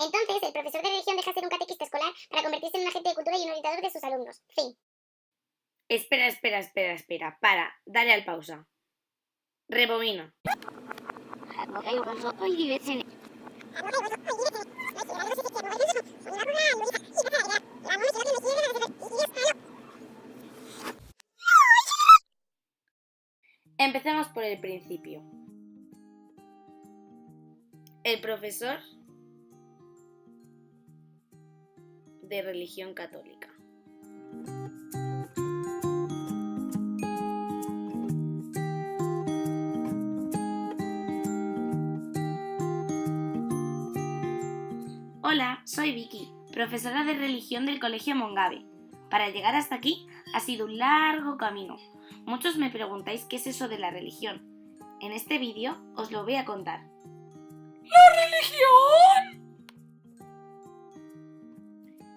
Entonces, el profesor de religión deja de ser un catequista escolar para convertirse en un agente de cultura y un orientador de sus alumnos. Fin. Espera. Para, dale al pausa. Rebobina. Empecemos por el principio. El profesor de religión católica. Hola, soy Vicky, profesora de religión del Colegio Mongabe. Para llegar hasta aquí ha sido un largo camino. Muchos me preguntáis qué es eso de la religión. En este vídeo os lo voy a contar. ¡La religión!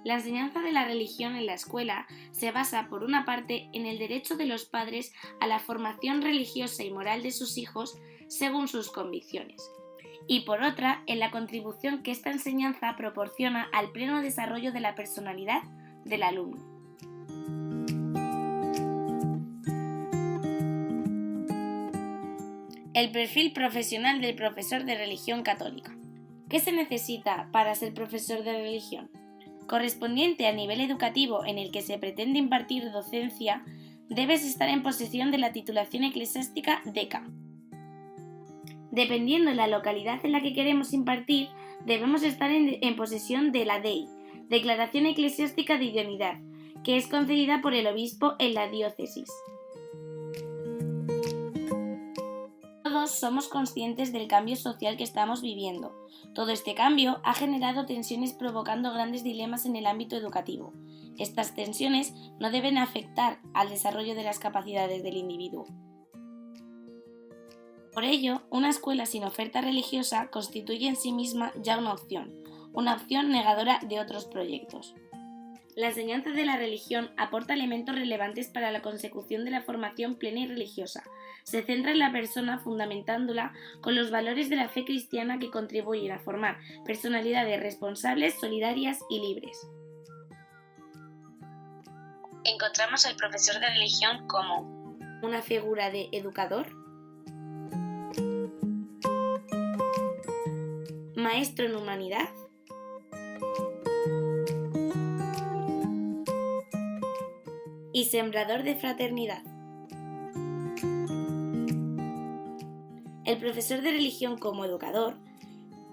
La enseñanza de la religión en la escuela se basa, por una parte, en el derecho de los padres a la formación religiosa y moral de sus hijos según sus convicciones, y por otra, en la contribución que esta enseñanza proporciona al pleno desarrollo de la personalidad del alumno. El perfil profesional del profesor de religión católica. ¿Qué se necesita para ser profesor de religión? Correspondiente al nivel educativo en el que se pretende impartir docencia, debes estar en posesión de la titulación eclesiástica DECA. Dependiendo de la localidad en la que queremos impartir, debemos estar en posesión de la DEI, Declaración Eclesiástica de Idoneidad, que es concedida por el obispo en la diócesis. Todos somos conscientes del cambio social que estamos viviendo. Todo este cambio ha generado tensiones provocando grandes dilemas en el ámbito educativo. Estas tensiones no deben afectar al desarrollo de las capacidades del individuo. Por ello, una escuela sin oferta religiosa constituye en sí misma ya una opción negadora de otros proyectos. La enseñanza de la religión aporta elementos relevantes para la consecución de la formación plena y religiosa. Se centra en la persona fundamentándola con los valores de la fe cristiana que contribuyen a formar personalidades responsables, solidarias y libres. Encontramos al profesor de religión como una figura de educador, maestro en humanidad, y sembrador de fraternidad. El profesor de religión como educador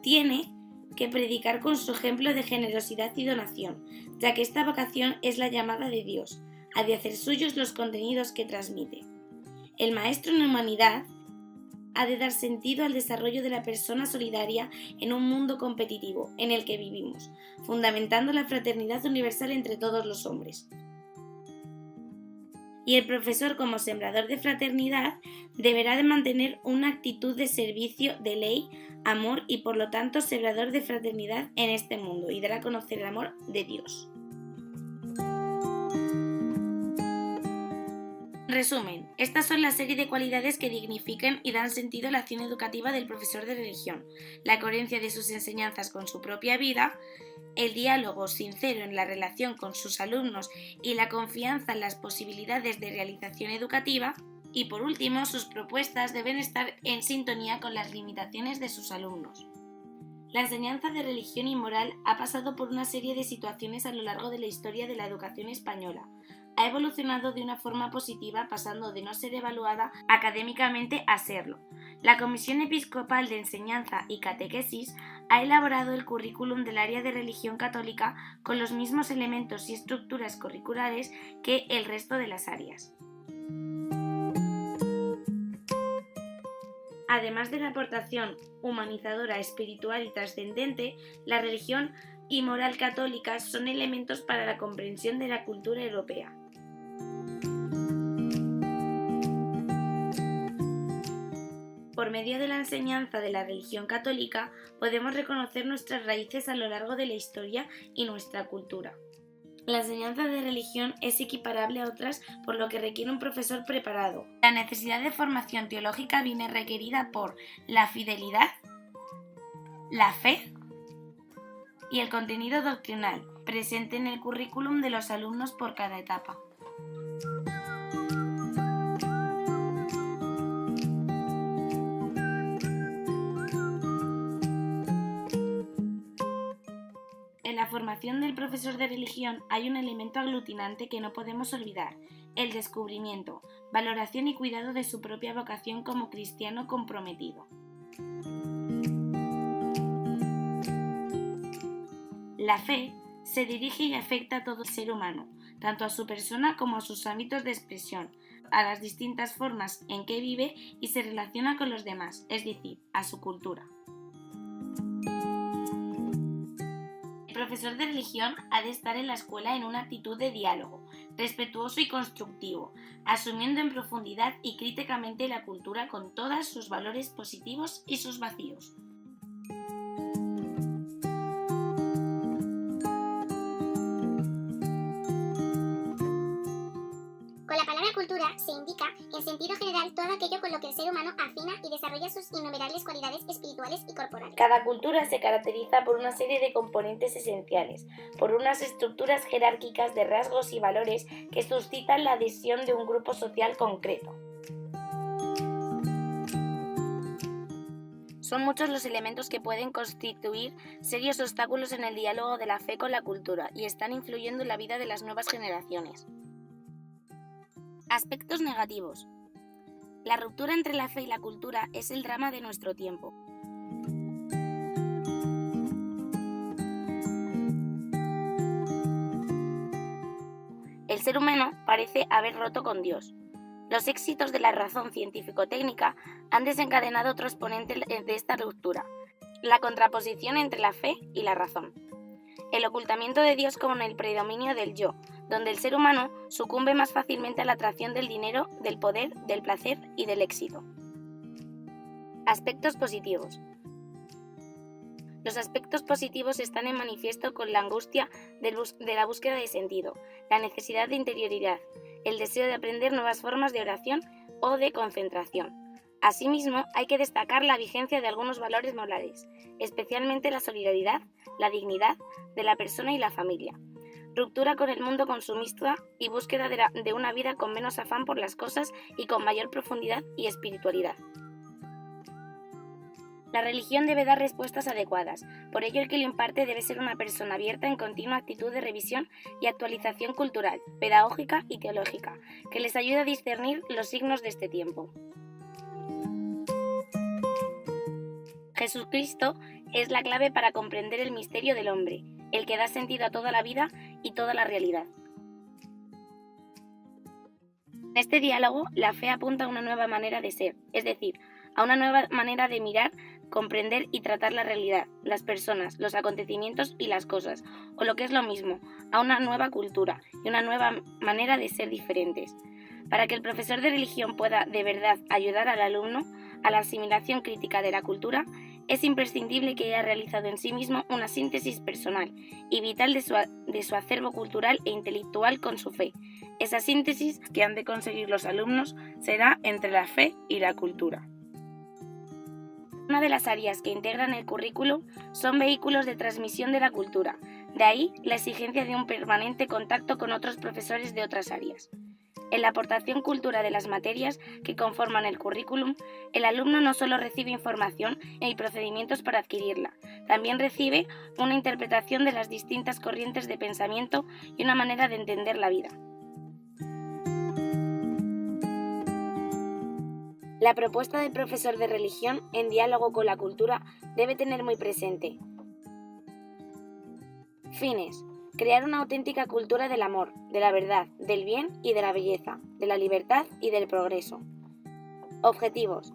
tiene que predicar con su ejemplo de generosidad y donación, ya que esta vocación es la llamada de Dios, a de hacer suyos los contenidos que transmite. El maestro en humanidad ha de dar sentido al desarrollo de la persona solidaria en un mundo competitivo en el que vivimos, fundamentando la fraternidad universal entre todos los hombres. Y el profesor, como sembrador de fraternidad, deberá de mantener una actitud de servicio, de ley, amor y por lo tanto sembrador de fraternidad en este mundo y dará a conocer el amor de Dios. En resumen, estas son la serie de cualidades que dignifican y dan sentido a la acción educativa del profesor de religión, la coherencia de sus enseñanzas con su propia vida, el diálogo sincero en la relación con sus alumnos y la confianza en las posibilidades de realización educativa, y por último, sus propuestas deben estar en sintonía con las limitaciones de sus alumnos. La enseñanza de religión y moral ha pasado por una serie de situaciones a lo largo de la historia de la educación española. Ha evolucionado de una forma positiva, pasando de no ser evaluada académicamente a serlo. La Comisión Episcopal de Enseñanza y Catequesis ha elaborado el currículum del área de religión católica con los mismos elementos y estructuras curriculares que el resto de las áreas. Además de la aportación humanizadora, espiritual y trascendente, la religión y moral católicas son elementos para la comprensión de la cultura europea. Por medio de la enseñanza de la religión católica podemos reconocer nuestras raíces a lo largo de la historia y nuestra cultura. La enseñanza de religión es equiparable a otras, por lo que requiere un profesor preparado. La necesidad de formación teológica viene requerida por la fidelidad, la fe y el contenido doctrinal, presente en el currículum de los alumnos por cada etapa. En la formación del profesor de religión hay un elemento aglutinante que no podemos olvidar: el descubrimiento, valoración y cuidado de su propia vocación como cristiano comprometido. La fe se dirige y afecta a todo ser humano, tanto a su persona como a sus ámbitos de expresión, a las distintas formas en que vive y se relaciona con los demás, es decir, a su cultura. El profesor de religión ha de estar en la escuela en una actitud de diálogo, respetuoso y constructivo, asumiendo en profundidad y críticamente la cultura con todos sus valores positivos y sus vacíos. Con la palabra cultura se indica, en sentido general, todo aquello con lo que el ser humano afina y desarrolla sus innumerables cualidades espirituales y corporales. Cada cultura se caracteriza por una serie de componentes esenciales, por unas estructuras jerárquicas de rasgos y valores que suscitan la adhesión de un grupo social concreto. Son muchos los elementos que pueden constituir serios obstáculos en el diálogo de la fe con la cultura y están influyendo en la vida de las nuevas generaciones. Aspectos negativos. La ruptura entre la fe y la cultura es el drama de nuestro tiempo. El ser humano parece haber roto con Dios. Los éxitos de la razón científico-técnica han desencadenado otro exponente de esta ruptura: la contraposición entre la fe y la razón. El ocultamiento de Dios como en el predominio del yo, donde el ser humano sucumbe más fácilmente a la atracción del dinero, del poder, del placer y del éxito. Aspectos positivos. Los aspectos positivos están en manifiesto con la angustia de la búsqueda de sentido, la necesidad de interioridad, el deseo de aprender nuevas formas de oración o de concentración. Asimismo, hay que destacar la vigencia de algunos valores morales, especialmente la solidaridad, la dignidad de la persona y la familia. Ruptura con el mundo consumista y búsqueda de una vida con menos afán por las cosas y con mayor profundidad y espiritualidad. La religión debe dar respuestas adecuadas, por ello el que lo imparte debe ser una persona abierta en continua actitud de revisión y actualización cultural, pedagógica y teológica, que les ayude a discernir los signos de este tiempo. Jesucristo es la clave para comprender el misterio del hombre, el que da sentido a toda la vida y toda la realidad. En este diálogo, la fe apunta a una nueva manera de ser, es decir, a una nueva manera de mirar, comprender y tratar la realidad, las personas, los acontecimientos y las cosas, o lo que es lo mismo, a una nueva cultura y una nueva manera de ser diferentes. Para que el profesor de religión pueda de verdad ayudar al alumno a la asimilación crítica de la cultura, es imprescindible que haya realizado en sí mismo una síntesis personal y vital de su acervo cultural e intelectual con su fe. Esa síntesis que han de conseguir los alumnos será entre la fe y la cultura. Una de las áreas que integran el currículum son vehículos de transmisión de la cultura, de ahí la exigencia de un permanente contacto con otros profesores de otras áreas. En la aportación cultura de las materias que conforman el currículum, el alumno no solo recibe información y procedimientos para adquirirla, también recibe una interpretación de las distintas corrientes de pensamiento y una manera de entender la vida. La propuesta del profesor de religión en diálogo con la cultura debe tener muy presente: fines: crear una auténtica cultura del amor, de la verdad, del bien y de la belleza, de la libertad y del progreso. Objetivos: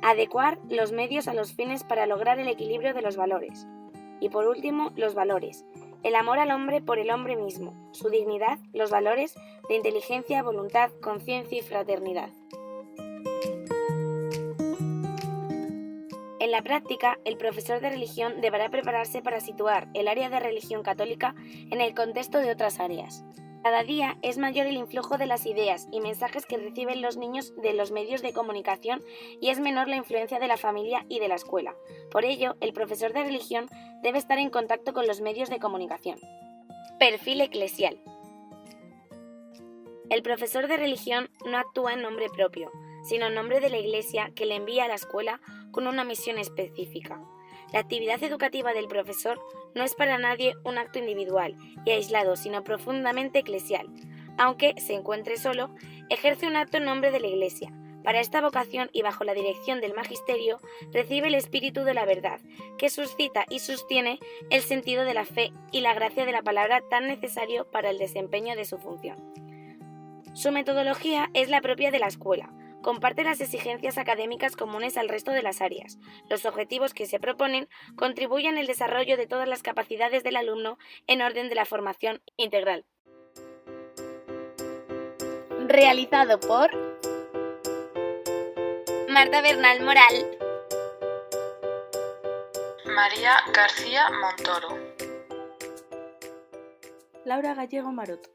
adecuar los medios a los fines para lograr el equilibrio de los valores. Y por último, los valores: el amor al hombre por el hombre mismo, su dignidad, los valores de inteligencia, voluntad, conciencia y fraternidad. En la práctica, el profesor de religión deberá prepararse para situar el área de religión católica en el contexto de otras áreas. Cada día es mayor el influjo de las ideas y mensajes que reciben los niños de los medios de comunicación y es menor la influencia de la familia y de la escuela. Por ello, el profesor de religión debe estar en contacto con los medios de comunicación. Perfil eclesial. El profesor de religión no actúa en nombre propio, sino en nombre de la Iglesia que le envía a la escuela con una misión específica. La actividad educativa del profesor no es para nadie un acto individual y aislado, sino profundamente eclesial. Aunque se encuentre solo, ejerce un acto en nombre de la Iglesia. Para esta vocación y bajo la dirección del magisterio, recibe el espíritu de la verdad, que suscita y sostiene el sentido de la fe y la gracia de la palabra tan necesario para el desempeño de su función. Su metodología es la propia de la escuela. Comparte las exigencias académicas comunes al resto de las áreas. Los objetivos que se proponen contribuyen al desarrollo de todas las capacidades del alumno en orden de la formación integral. Realizado por Marta Bernal Moral, María García Montoro, Laura Gallego Maroto.